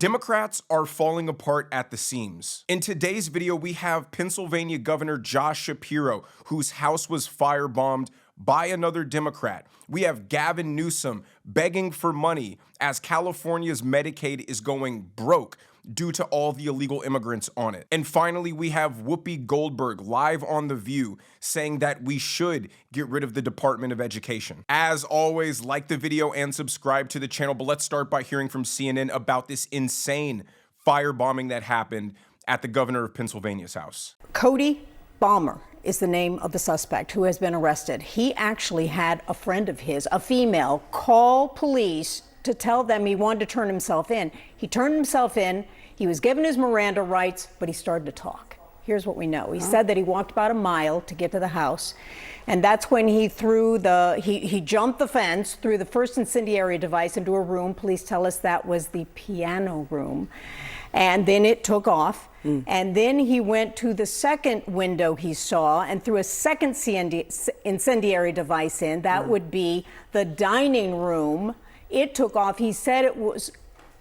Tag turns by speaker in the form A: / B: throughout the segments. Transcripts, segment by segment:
A: Democrats are falling apart at the seams. In today's video, we have Pennsylvania Governor Josh Shapiro, whose house was firebombed by another Democrat. We have Gavin Newsom begging for money as California's Medicaid is going broke due to all the illegal immigrants on it. And finally, we have Whoopi Goldberg live on The View saying that we should get rid of the Department of Education. As always, like the video and subscribe to the channel, but let's start by hearing from CNN about this insane firebombing that happened at the governor of Pennsylvania's house.
B: Cody Balmer is the name of the suspect who has been arrested. He actually had a friend of his, a female, call police to tell them he wanted to turn himself in. He turned himself in, he was given his Miranda rights, but he started to talk. Here's what we know. He said that he walked about a mile to get to the house, and that's when he he jumped the fence, threw the first incendiary device into a room. Police tell us that was the piano room. And then it took off. And then he went to the second window he saw and threw a second incendiary device in. That would be the dining room. It took off. He said it was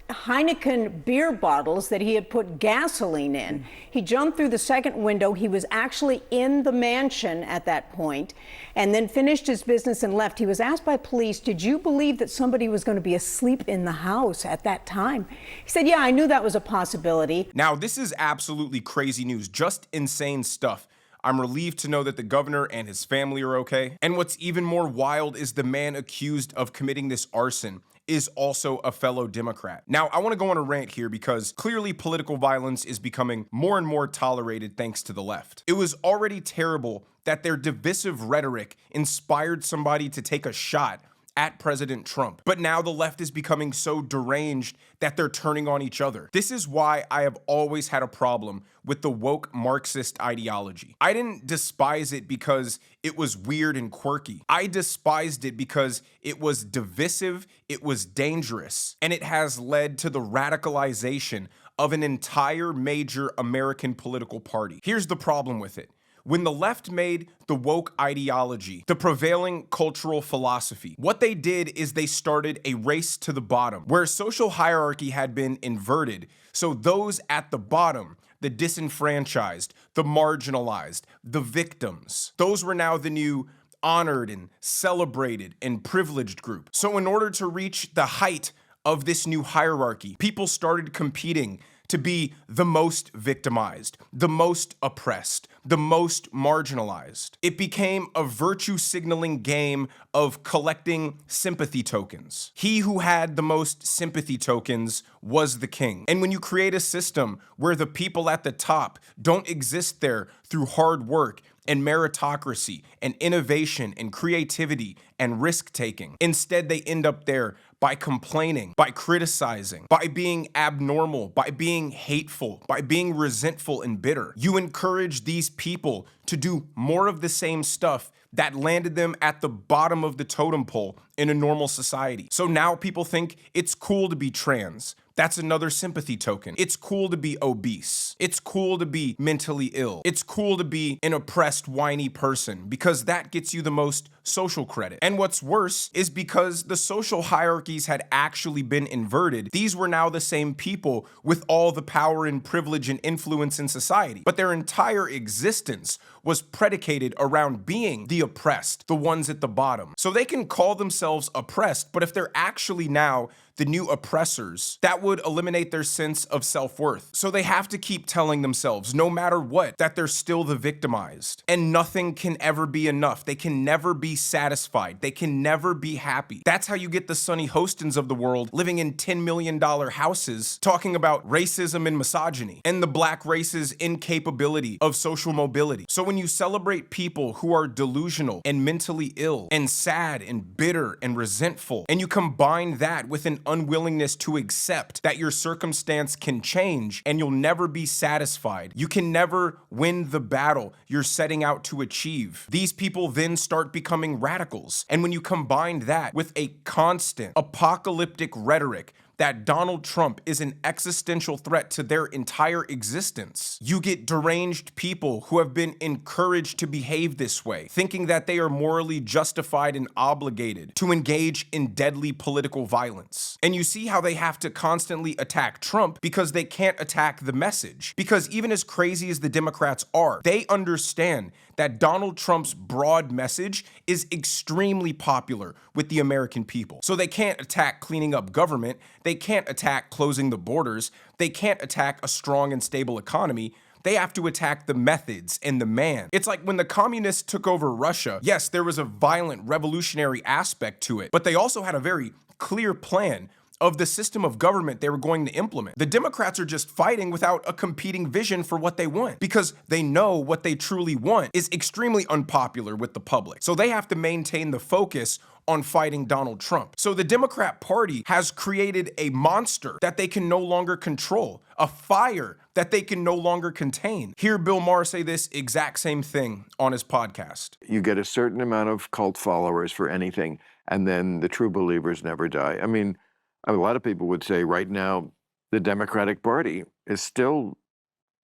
B: Heineken beer bottles that he had put gasoline in. He jumped through the second window. He was actually in the mansion at that point and then finished his business and left. He was asked by police, did you believe that somebody was going to be asleep in the house at that time? He said, yeah, I knew that was a possibility.
A: Now, this is absolutely crazy news, just insane stuff. I'm relieved to know that the governor and his family are okay. And what's even more wild is the man accused of committing this arson is also a fellow Democrat. Now, I want to go on a rant here because clearly political violence is becoming more and more tolerated thanks to the left. It was already terrible that their divisive rhetoric inspired somebody to take a shot at President Trump. But now the left is becoming so deranged that they're turning on each other. This is why I have always had a problem with the woke Marxist ideology. I didn't despise it because it was weird and quirky. I despised it because it was divisive, it was dangerous, and it has led to the radicalization of an entire major American political party. Here's the problem with it. When the left made the woke ideology the prevailing cultural philosophy, what they did is they started a race to the bottom, where social hierarchy had been inverted. So those at the bottom, the disenfranchised, the marginalized, the victims, those were now the new honored and celebrated and privileged group. So in order to reach the height of this new hierarchy, people started competing to be the most victimized, the most oppressed, the most marginalized. It became a virtue signaling game of collecting sympathy tokens. He who had the most sympathy tokens was the king. And when you create a system where the people at the top don't exist there through hard work and meritocracy and innovation and creativity and risk-taking, instead they end up there by complaining, by criticizing, by being abnormal, by being hateful, by being resentful and bitter. You encourage these people to do more of the same stuff that landed them at the bottom of the totem pole in a normal society. So now people think it's cool to be trans. That's another sympathy token. It's cool to be obese. It's cool to be mentally ill. It's cool to be an oppressed, whiny person because that gets you the most social credit. And what's worse is because the social hierarchies had actually been inverted, these were now the same people with all the power and privilege and influence in society. But their entire existence was predicated around being the oppressed, the ones at the bottom. So they can call themselves oppressed, but if they're actually now the new oppressors, that would eliminate their sense of self-worth. So they have to keep telling themselves, no matter what, that they're still the victimized. And nothing can ever be enough. They can never be satisfied. They can never be happy. That's how you get the Sonny Hostins of the world living in $10 million houses talking about racism and misogyny and the black race's incapability of social mobility. So when you celebrate people who are delusional and mentally ill and sad and bitter and resentful, and you combine that with an unwillingness to accept that your circumstance can change and you'll never be satisfied. You can never win the battle you're setting out to achieve. These people then start becoming radicals. And when you combine that with a constant apocalyptic rhetoric that Donald Trump is an existential threat to their entire existence. You get deranged people who have been encouraged to behave this way, thinking that they are morally justified and obligated to engage in deadly political violence. And you see how they have to constantly attack Trump because they can't attack the message. Because even as crazy as the Democrats are, they understand that Donald Trump's broad message is extremely popular with the American people. So they can't attack cleaning up government, they can't attack closing the borders, they can't attack a strong and stable economy. They have to attack the methods and the man. It's like when the communists took over Russia, yes, there was a violent revolutionary aspect to it, but they also had a very clear plan of the system of government they were going to implement. The Democrats are just fighting without a competing vision for what they want because they know what they truly want is extremely unpopular with the public. So they have to maintain the focus on fighting Donald Trump. So the Democrat Party has created a monster that they can no longer control, a fire that they can no longer contain. Hear Bill Maher say this exact same thing on his podcast.
C: You get a certain amount of cult followers for anything, and then the true believers never die. I mean, a lot of people would say right now the Democratic Party is still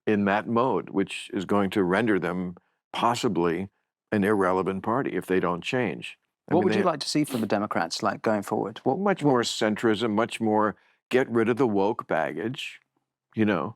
C: in that mode, which is going to render them possibly an irrelevant party if they don't change.
D: What would you like to see from the Democrats, like, going forward?
C: Much more centrism, much more get rid of the woke baggage, you know.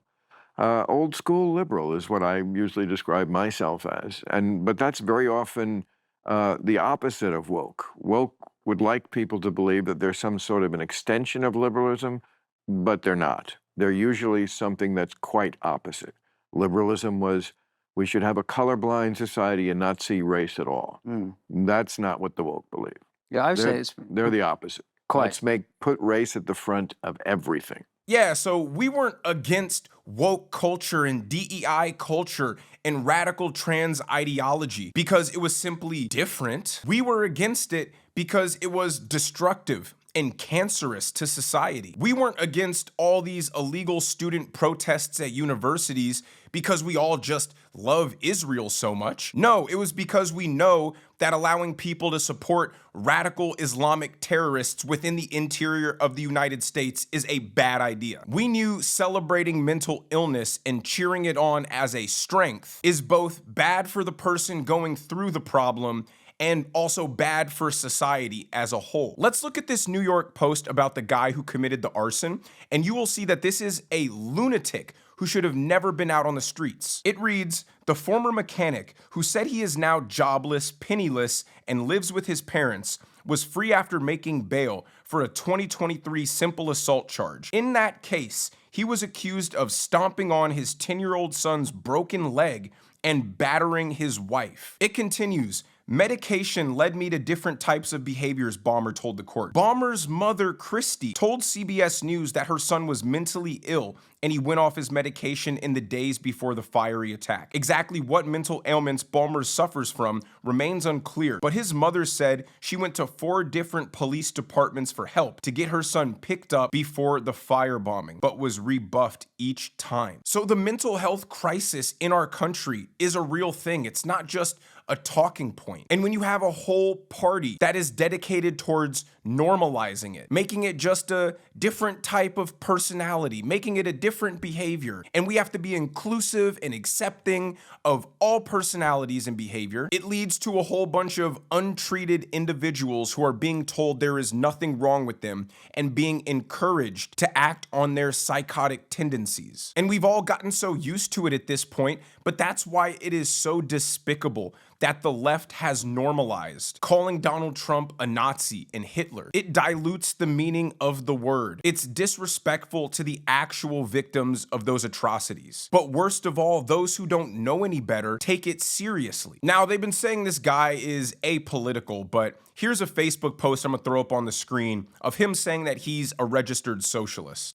C: Old school liberal is what I usually describe myself as. But that's very often the opposite of woke. Woke would like people to believe that there's some sort of an extension of liberalism, but they're not. They're usually something that's quite opposite. Liberalism was, we should have a colorblind society and not see race at all. That's not what the woke believe.
D: Yeah, I would say
C: they're the opposite.
D: Quite.
C: Let's put race at the front of everything.
A: Yeah, so we weren't against woke culture and DEI culture and radical trans ideology because it was simply different. We were against it because it was destructive and cancerous to society. We weren't against all these illegal student protests at universities because we all just love Israel so much. No, it was because we know that allowing people to support radical Islamic terrorists within the interior of the United States is a bad idea. We knew celebrating mental illness and cheering it on as a strength is both bad for the person going through the problem and also bad for society as a whole. Let's look at this New York Post about the guy who committed the arson, and you will see that this is a lunatic who should have never been out on the streets. It reads, the former mechanic who said he is now jobless, penniless, and lives with his parents was free after making bail for a 2023 simple assault charge. In that case, he was accused of stomping on his 10-year-old son's broken leg and battering his wife. It continues, medication led me to different types of behaviors, Baumer told the court. Baumer's mother, Christy, told CBS News that her son was mentally ill and he went off his medication in the days before the fiery attack. Exactly what mental ailments Baumer suffers from remains unclear, but his mother said she went to 4 different police departments for help to get her son picked up before the firebombing, but was rebuffed each time. So the mental health crisis in our country is a real thing. It's not just a talking point. And when you have a whole party that is dedicated towards normalizing it, making it just a different type of personality, making it a different behavior, and we have to be inclusive and accepting of all personalities and behavior, it leads to a whole bunch of untreated individuals who are being told there is nothing wrong with them and being encouraged to act on their psychotic tendencies. And we've all gotten so used to it at this point, but that's why it is so despicable that the left has normalized calling Donald Trump a Nazi and Hitler. It dilutes the meaning of the word. It's disrespectful to the actual victims of those atrocities. But worst of all, those who don't know any better take it seriously. Now, they've been saying this guy is apolitical, but here's a Facebook post I'm gonna throw up on the screen of him saying that he's a registered socialist.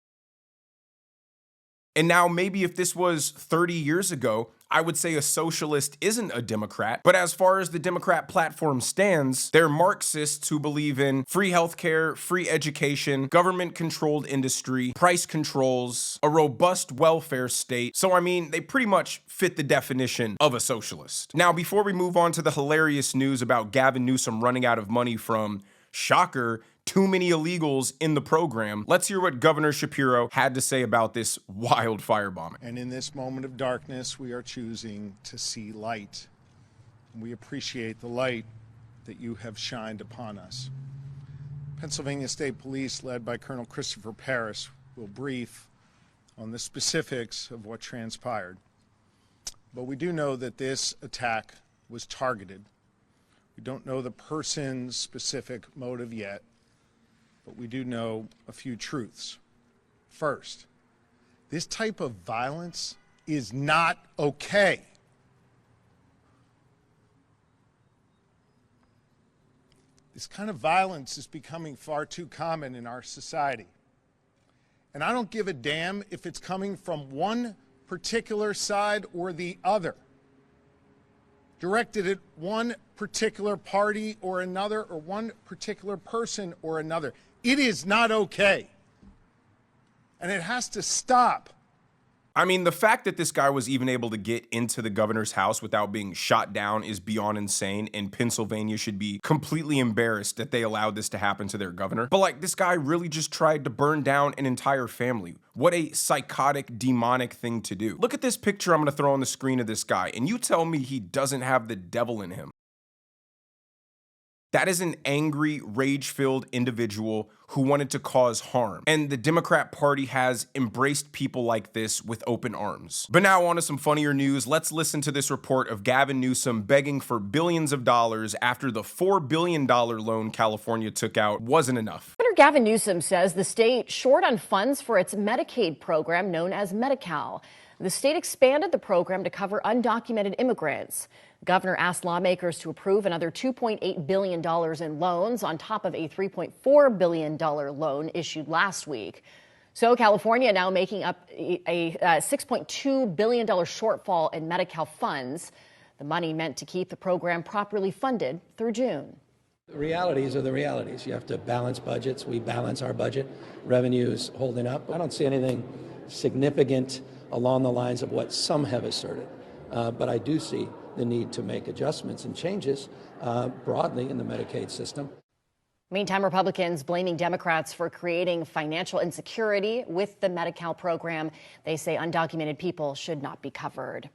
A: And now maybe if this was 30 years ago, I would say a socialist isn't a Democrat. But as far as the Democrat platform stands, they're Marxists who believe in free healthcare, free education, government-controlled industry, price controls, a robust welfare state. So I mean, they pretty much fit the definition of a socialist. Now, before we move on to the hilarious news about Gavin Newsom running out of money from, shocker, too many illegals in the program. Let's hear what Governor Shapiro had to say about this wild firebombing.
E: And in this moment of darkness, we are choosing to see light. We appreciate the light that you have shined upon us. Pennsylvania State Police, led by Colonel Christopher Paris, will brief on the specifics of what transpired. But we do know that this attack was targeted. We don't know the person's specific motive yet, but we do know a few truths. First, this type of violence is not okay. This kind of violence is becoming far too common in our society. And I don't give a damn if it's coming from one particular side or the other, directed at one particular party or another, or one particular person or another. It is not okay. And it has to stop.
A: I mean, the fact that this guy was even able to get into the governor's house without being shot down is beyond insane, and Pennsylvania should be completely embarrassed that they allowed this to happen to their governor. But like, this guy really just tried to burn down an entire family. What a psychotic, demonic thing to do. Look at this picture I'm gonna throw on the screen of this guy, and you tell me he doesn't have the devil in him. That is an angry, rage-filled individual who wanted to cause harm. And the Democrat Party has embraced people like this with open arms. But now on to some funnier news. Let's listen to this report of Gavin Newsom begging for billions of dollars after the $4 billion loan California took out wasn't enough.
F: Governor Gavin Newsom says the state short on funds for its Medicaid program known as Medi-Cal. The state expanded the program to cover undocumented immigrants. The governor asked lawmakers to approve another $2.8 billion in loans on top of a $3.4 billion loan issued last week. So California now making up a $6.2 billion shortfall in Medi-Cal funds. The money meant to keep the program properly funded through June.
G: The realities are the realities. You have to balance budgets. We balance our budget. Revenue is holding up. I don't see anything significant along the lines of what some have asserted. But I do see the need to make adjustments and changes broadly in the Medicaid system.
F: Meantime, Republicans blaming Democrats for creating financial insecurity with the Medi-Cal program. They say undocumented people should not be covered.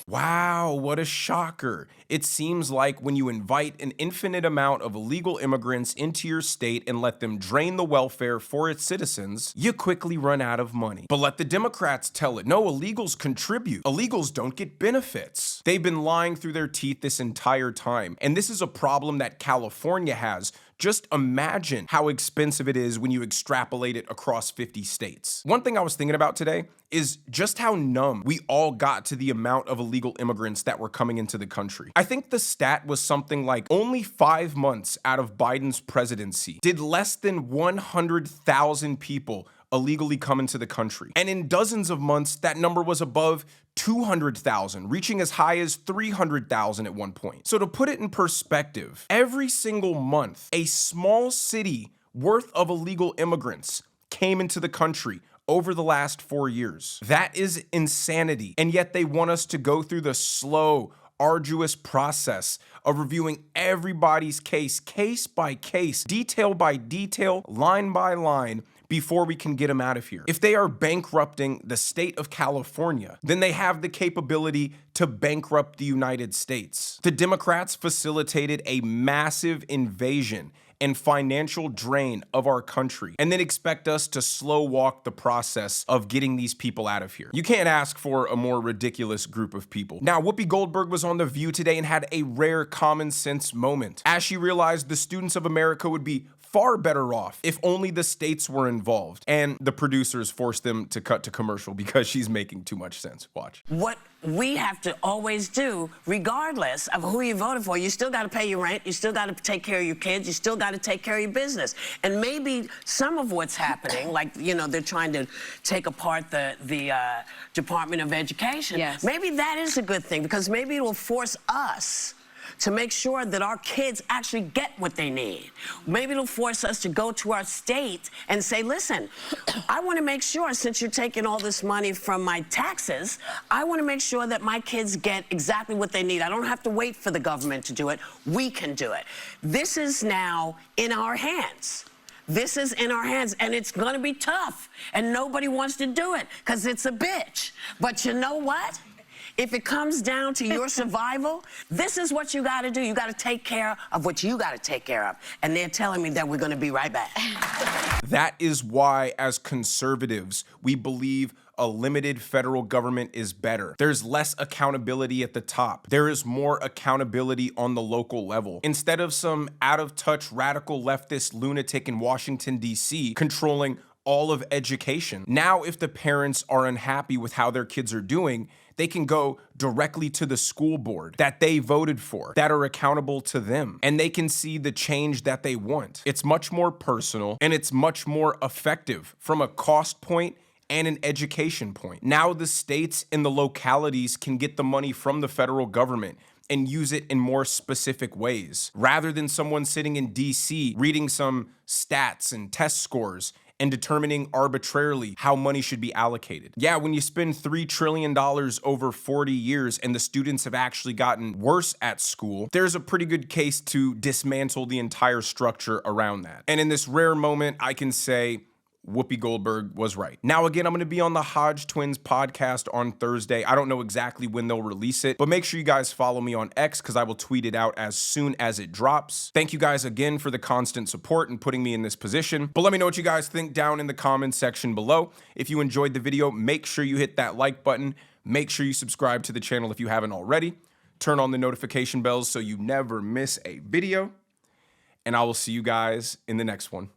A: Wow, what a shocker. It seems like when you invite an infinite amount of illegal immigrants into your state and let them drain the welfare for its citizens, you quickly run out of money. But let the Democrats tell it. No, illegals contribute. Illegals don't get benefits. They've been lying through their teeth this entire time. And this is a problem that California has. Just imagine how expensive it is when you extrapolate it across 50 states. One thing I was thinking about today is just how numb we all got to the amount of illegal immigrants that were coming into the country. I think the stat was something like only 5 months out of Biden's presidency did less than 100,000 people illegally come into the country. And in dozens of months, that number was above 200,000, reaching as high as 300,000 at one point. So to put it in perspective, every single month, a small city worth of illegal immigrants came into the country over the last 4 years. That is insanity. And yet they want us to go through the slow, arduous process of reviewing everybody's case by case, detail by detail, line by line, before we can get them out of here. If they are bankrupting the state of California, then they have the capability to bankrupt the United States. The Democrats facilitated a massive invasion and financial drain of our country, and then expect us to slow walk the process of getting these people out of here. You can't ask for a more ridiculous group of people. Now, Whoopi Goldberg was on The View today and had a rare common sense moment as she realized the students of America would be far better off if only the states were involved, and the producers forced them to cut to commercial because she's making too much sense. Watch.
H: What we have to always do, regardless of who you voted for, you still got to pay your rent, you still got to take care of your kids, you still got to take care of your business. And maybe some of what's happening, like, you know, they're trying to take apart the Department of Education.
F: Yes.
H: Maybe that is a good thing, because maybe it will force us to make sure that our kids actually get what they need. Maybe it'll force us to go to our state and say, listen, I want to make sure, since you're taking all this money from my taxes, I want to make sure that my kids get exactly what they need. I don't have to wait for the government to do it. We can do it. This is now in our hands. This is in our hands, and it's going to be tough, and nobody wants to do it because it's a bitch. But you know what? If it comes down to your survival, this is what you got to do. You got to take care of what you got to take care of. And they're telling me that we're going to be right back.
A: That is why, as conservatives, we believe a limited federal government is better. There's less accountability at the top. There is more accountability on the local level. Instead of some out-of-touch radical leftist lunatic in Washington, D.C. controlling all of education. Now, if the parents are unhappy with how their kids are doing, they can go directly to the school board that they voted for, that are accountable to them, and they can see the change that they want. It's much more personal, and it's much more effective from a cost point and an education point. Now the states and the localities can get the money from the federal government and use it in more specific ways, rather than someone sitting in DC reading some stats and test scores and determining arbitrarily how money should be allocated. Yeah, when you spend $3 trillion over 40 years and the students have actually gotten worse at school, there's a pretty good case to dismantle the entire structure around that. And in this rare moment, I can say, Whoopi Goldberg was right. Now, again, I'm going to be on the Hodge Twins podcast on Thursday. I don't know exactly when they'll release it, but make sure you guys follow me on X because I will tweet it out as soon as it drops. Thank you guys again for the constant support and putting me in this position. But let me know what you guys think down in the comments section below. If you enjoyed the video, make sure you hit that like button. Make sure you subscribe to the channel if you haven't already. Turn on the notification bells so you never miss a video. And I will see you guys in the next one.